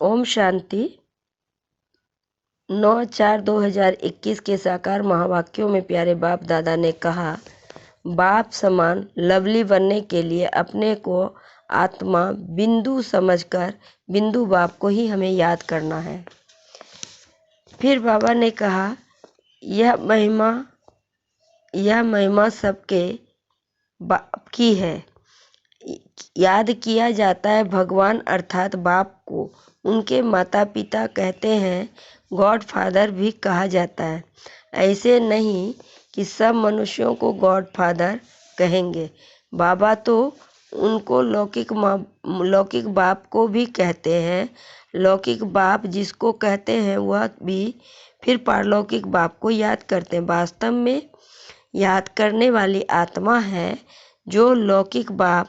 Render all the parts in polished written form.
ओम शांति। 9/4/2021 के साकार महावाक्यों में प्यारे बाप दादा ने कहा, बाप समान लवली बनने के लिए अपने को आत्मा बिंदु समझकर बिंदु बाप को ही हमें याद करना है। फिर बाबा ने कहा, यह महिमा सबके बाप की है। याद किया जाता है भगवान अर्थात बाप को। उनके माता पिता कहते हैं, गॉड फादर भी कहा जाता है। ऐसे नहीं कि सब मनुष्यों को गॉड फादर कहेंगे। बाबा तो उनको लौकिक बाप को भी कहते हैं। लौकिक बाप जिसको कहते हैं वह भी फिर पारलौकिक बाप को याद करते हैं। वास्तव में याद करने वाली आत्मा है जो लौकिक बाप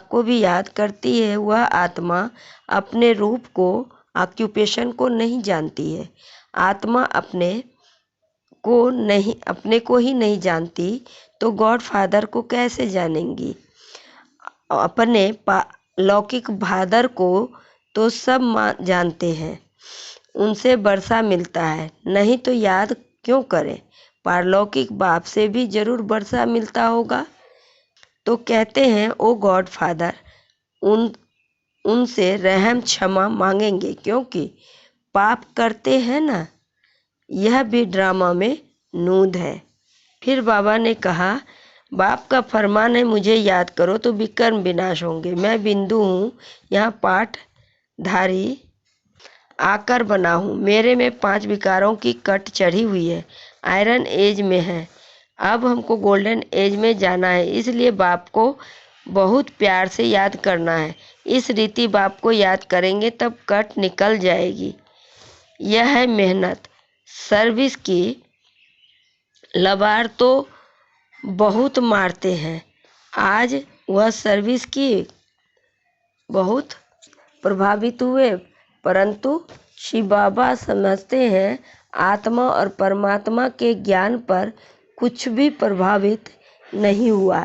को भी याद करती है। वह आत्मा अपने रूप को, ऑक्यूपेशन को नहीं जानती है। आत्मा अपने को ही नहीं जानती तो गॉड फादर को कैसे जानेंगी। अपने लौकिक फादर को तो सब जानते हैं, उनसे वर्षा मिलता है, नहीं तो याद क्यों करें। पारलौकिक बाप से भी जरूर वर्षा मिलता होगा। तो कहते हैं, ओ गॉड फादर, उनसे रहम क्षमा मांगेंगे क्योंकि पाप करते हैं ना। यह भी ड्रामा में नूद है। फिर बाबा ने कहा, बाप का फरमान है मुझे याद करो तो विकर्म विनाश होंगे। मैं बिंदु हूँ, यहाँ पाठधारी आकर बना हूँ। मेरे में 5 विकारों की कट चढ़ी हुई है। आयरन एज में है, अब हमको गोल्डन एज में जाना है। इसलिए बाप को बहुत प्यार से याद करना है। इस रीति बाप को याद करेंगे तब कट निकल जाएगी। यह है मेहनत सर्विस की। लबार तो बहुत मारते हैं, आज वह सर्विस की बहुत प्रभावित हुए। परंतु शिव बाबा समझते हैं आत्मा और परमात्मा के ज्ञान पर कुछ भी प्रभावित नहीं हुआ।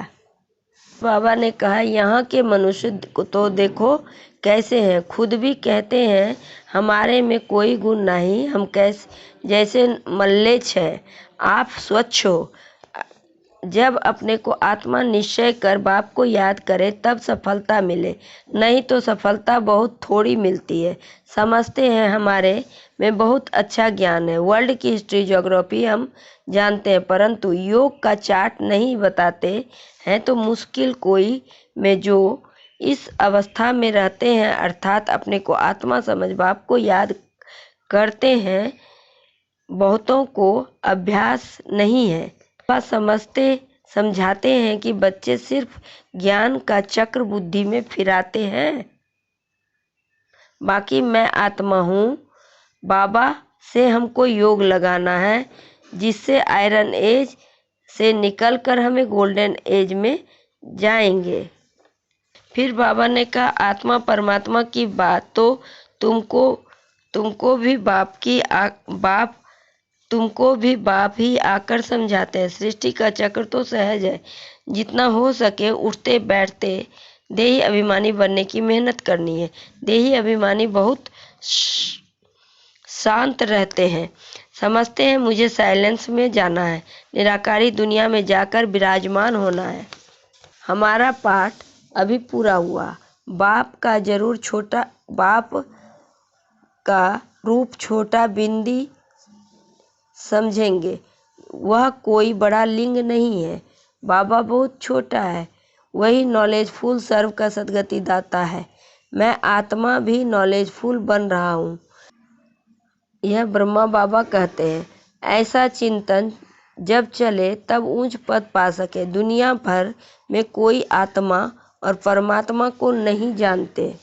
बाबा ने कहा, यहाँ के मनुष्य को तो देखो कैसे हैं। खुद भी कहते हैं हमारे में कोई गुण नहीं, हम जैसे मल्लेच्छ हैं। आप स्वच्छ हो। जब अपने को आत्मा निश्चय कर बाप को याद करे तब सफलता मिले, नहीं तो सफलता बहुत थोड़ी मिलती है। समझते हैं हमारे में बहुत अच्छा ज्ञान है, वर्ल्ड की हिस्ट्री ज्योग्राफी हम जानते हैं, परंतु योग का चार्ट नहीं बताते हैं। तो मुश्किल कोई में जो इस अवस्था में रहते हैं अर्थात अपने को आत्मा समझ बाप को याद करते हैं, बहुतों को अभ्यास नहीं है। समझाते हैं कि बच्चे सिर्फ ज्ञान का चक्र बुद्धि में फिराते हैं, बाकी मैं आत्मा हूँ। बाबा से हमको योग लगाना है जिससे आयरन एज से निकलकर हमें गोल्डन एज में जाएंगे। फिर बाबा ने कहा, आत्मा परमात्मा की बात तो तुमको भी बाप ही आकर समझाते हैं। सृष्टि का चक्र तो सहज है, जितना हो सके उठते बैठते देही अभिमानी बनने की मेहनत करनी है। देही अभिमानी बहुत शांत रहते हैं, समझते हैं मुझे साइलेंस में जाना है, निराकारी दुनिया में जाकर विराजमान होना है। हमारा पाठ अभी पूरा हुआ। बाप का रूप छोटा बिंदी समझेंगे, वह कोई बड़ा लिंग नहीं है। बाबा बहुत छोटा है, वही नॉलेजफुल सर्व का सदगति दाता है। मैं आत्मा भी नॉलेजफुल बन रहा हूँ, यह ब्रह्मा बाबा कहते हैं। ऐसा चिंतन जब चले तब ऊंच पद पा सके। दुनिया भर में कोई आत्मा और परमात्मा को नहीं जानते।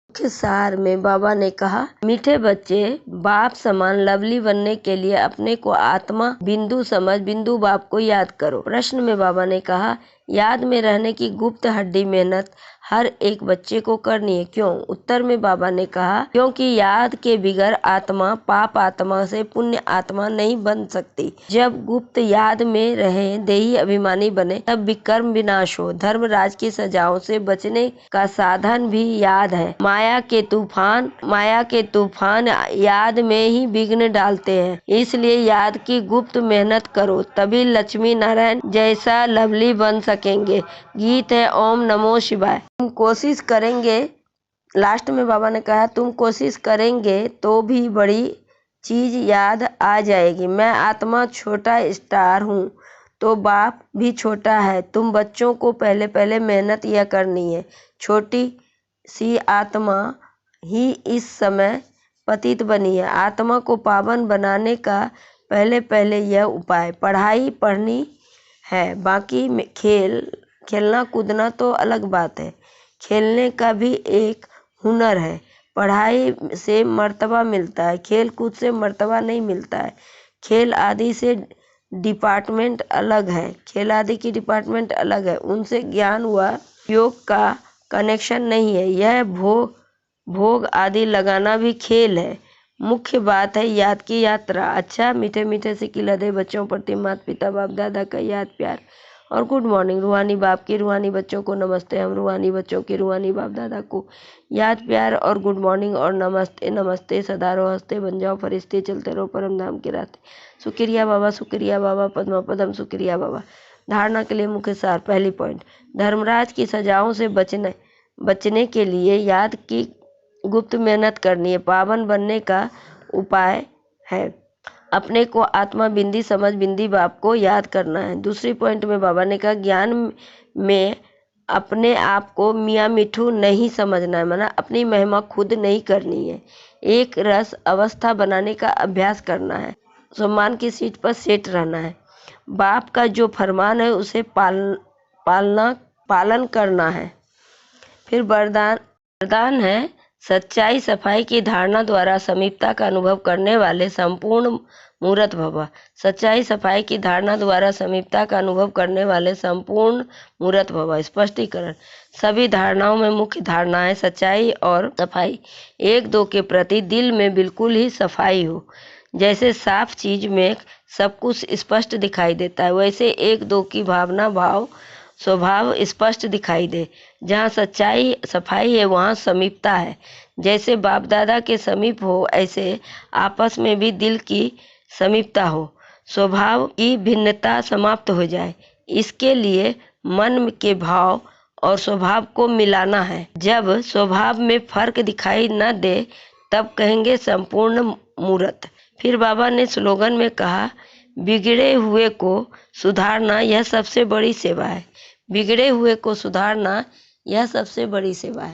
मुख्य सार में बाबा ने कहा, मीठे बच्चे बाप समान लवली बनने के लिए अपने को आत्मा बिंदु समझ बिंदु बाप को याद करो। प्रश्न में बाबा ने कहा, याद में रहने की गुप्त हड्डी मेहनत हर एक बच्चे को करनी है। क्यों? उत्तर में बाबा ने कहा, क्योंकि याद के बिगैर आत्मा पाप आत्मा से पुण्य आत्मा नहीं बन सकती। जब गुप्त याद में रहे देही अभिमानी बने, तब विकर्म विनाश हो। धर्मराज की सजाओं से बचने का साधन भी याद है। माया के तूफान याद में ही विघ्न डालते हैं। इसलिए याद की गुप्त मेहनत करो, तभी लक्ष्मी नारायण जैसा लवली बन सकेंगे। गीत है ओम नमो शिवाय। तुम कोशिश करेंगे, लास्ट में बाबा ने कहा, तुम कोशिश करेंगे तो भी बड़ी चीज याद आ जाएगी। मैं आत्मा छोटा स्टार हूँ तो बाप भी छोटा है। तुम बच्चों को पहले पहले मेहनत यह करनी है। छोटी सी आत्मा ही इस समय पतित बनी है। आत्मा को पावन बनाने का पहले पहले यह उपाय पढ़ाई पढ़नी है। बाकी खेलना कूदना तो अलग बात है। खेलने का भी एक हुनर है। पढ़ाई से मर्तबा मिलता है, खेल कूद से मर्तबा नहीं मिलता है। खेल आदि से डिपार्टमेंट अलग है, खेल आदि की डिपार्टमेंट अलग है, उनसे ज्ञान व योग का कनेक्शन नहीं है। यह भोग आदि लगाना भी खेल है। मुख्य बात है याद की यात्रा। अच्छा, मीठे मीठे से लदे बच्चों प्रति माता पिता बाप दादा का याद प्यार और गुड मॉर्निंग। रूहानी बाप की रूहानी बच्चों को नमस्ते। हम रूहानी बच्चों की रूहानी बाप दादा को याद प्यार और गुड मॉर्निंग और नमस्ते। नमस्ते सदा रहो हंसते, बन जाओ फरिश्ते, चलते रहो परम धाम के रास्ते। शुक्रिया बाबा, शुक्रिया बाबा, पद्मा पदम शुक्रिया बाबा। धारणा के लिए मुख्य सार। पहली पॉइंट, धर्मराज की सजाओं से बचने के लिए याद की गुप्त मेहनत करनी है। पावन बनने का उपाय है अपने को आत्मा बिंदी समझ बिंदी बाप को याद करना है। दूसरी पॉइंट में बाबा ने कहा, ज्ञान में अपने आप को मियाँ मिठू नहीं समझना है, माना अपनी महिमा खुद नहीं करनी है। एक रस अवस्था बनाने का अभ्यास करना है। सम्मान की सीट पर सेट रहना है। बाप का जो फरमान है उसे पालन करना है। फिर वरदान है, सच्चाई सफाई की धारणा द्वारा समीपता का अनुभव करने वाले संपूर्ण मूर्त भव। सच्चाई सफाई की धारणा द्वारा समीपता का अनुभव करने वाले संपूर्ण मूर्त भव। स्पष्टीकरण, सभी धारणाओं में मुख्य धारणा है सच्चाई और सफाई। एक दो के प्रति दिल में बिल्कुल ही सफाई हो। जैसे साफ चीज में सब कुछ स्पष्ट दिखाई देता है, वैसे एक दो की भावना भाव स्वभाव स्पष्ट दिखाई दे। जहाँ सच्चाई सफाई है वहाँ समीपता है। जैसे बाप दादा के समीप हो, ऐसे आपस में भी दिल की समीपता हो, स्वभाव की भिन्नता समाप्त हो जाए। इसके लिए मन के भाव और स्वभाव को मिलाना है। जब स्वभाव में फर्क दिखाई न दे तब कहेंगे संपूर्ण मूर्त। फिर बाबा ने स्लोगन में कहा, बिगड़े हुए को सुधारना यह सबसे बड़ी सेवा है। बिगड़े हुए को सुधारना यह सबसे बड़ी सेवा है।